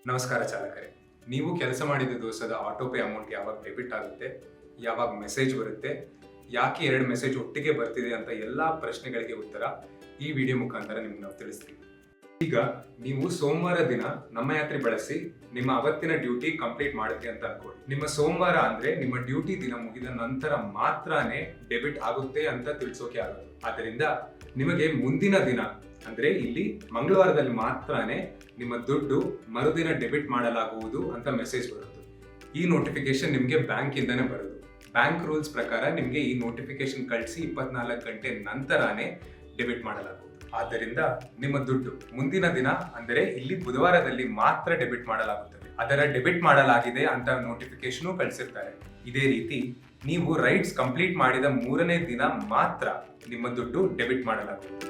ನಮಸ್ಕಾರ ಚಾಲಕರೇ. ನೀವು ಕೆಲಸ ಮಾಡಿದ ದಿವಸದ ಆಟೋಪೇ ಅಮೌಂಟ್ ಯಾವಾಗ ಡೆಬಿಟ್ ಆಗುತ್ತೆ, ಯಾವಾಗ ಮೆಸೇಜ್ ಬರುತ್ತೆ, ಯಾಕೆ 2 ಮೆಸೇಜ್ ಒಟ್ಟಿಗೆ ಬರ್ತಿದೆ ಅಂತ ಎಲ್ಲಾ ಪ್ರಶ್ನೆಗಳಿಗೆ ಉತ್ತರ ಈ ವಿಡಿಯೋ ಮುಖಾಂತರ ನಿಮ್ಗೆ ನಾವು ತಿಳಿಸ್ತೀವಿ. ಈಗ ನೀವು ಸೋಮವಾರ ದಿನ ನಮ್ಮ ಯಾತ್ರೆ ಬಳಸಿ ನಿಮ್ಮ ಅವತ್ತಿನ ಡ್ಯೂಟಿ ಕಂಪ್ಲೀಟ್ ಮಾಡಿದ್ರಿ ಅಂತ ಅನ್ಕೊಳ್ಳಿ. ನಿಮ್ಮ ಸೋಮವಾರ ಅಂದ್ರೆ ನಿಮ್ಮ ಡ್ಯೂಟಿ ದಿನ ಮುಗಿದ ನಂತರ ಮಾತ್ರನೇ ಡೆಬಿಟ್ ಆಗುತ್ತೆ ಅಂತ ತಿಳಿಸೋಕೆ ಆಗೋದು. ಆದ್ದರಿಂದ ನಿಮಗೆ ಮುಂದಿನ ದಿನ ಅಂದ್ರೆ ಇಲ್ಲಿ ಮಂಗಳವಾರದಲ್ಲಿ ಮಾತ್ರನೇ ನಿಮ್ಮ ದುಡ್ಡು ಮರುದಿನ ಡೆಬಿಟ್ ಮಾಡಲಾಗುವುದು ಅಂತ ಮೆಸೇಜ್ ಬರುತ್ತೆ. ಈ ನೋಟಿಫಿಕೇಶನ್ ನಿಮಗೆ ಬ್ಯಾಂಕ್ ಇಂದಾನೆ ಬರೋದು. ಬ್ಯಾಂಕ್ ರೂಲ್ಸ್ ಪ್ರಕಾರ ನಿಮಗೆ ಈ ನೋಟಿಫಿಕೇಶನ್ ಕಳಿಸಿ 24 ಗಂಟೆ ನಂತರನೇ ಡೆಬಿಟ್ ಮಾಡಲಾಗುವುದು. ಆದ್ದರಿಂದ ನಿಮ್ಮ ದುಡ್ಡು ಮುಂದಿನ ದಿನ ಅಂದರೆ ಇಲ್ಲಿ ಬುಧವಾರದಲ್ಲಿ ಮಾತ್ರ ಡೆಬಿಟ್ ಮಾಡಲಾಗುತ್ತದೆ. ಅದರ ಡೆಬಿಟ್ ಮಾಡಲಾಗಿದೆ ಅಂತ ನೋಟಿಫಿಕೇಶನ್ ಕಳಿಸಿರ್ತಾರೆ. ಇದೇ ರೀತಿ ನೀವು ರೈಡ್ಸ್ ಕಂಪ್ಲೀಟ್ ಮಾಡಿದ 3ನೇ ದಿನ ಮಾತ್ರ ನಿಮ್ಮ ದುಡ್ಡು ಡೆಬಿಟ್ ಮಾಡಲಾಗುವುದು.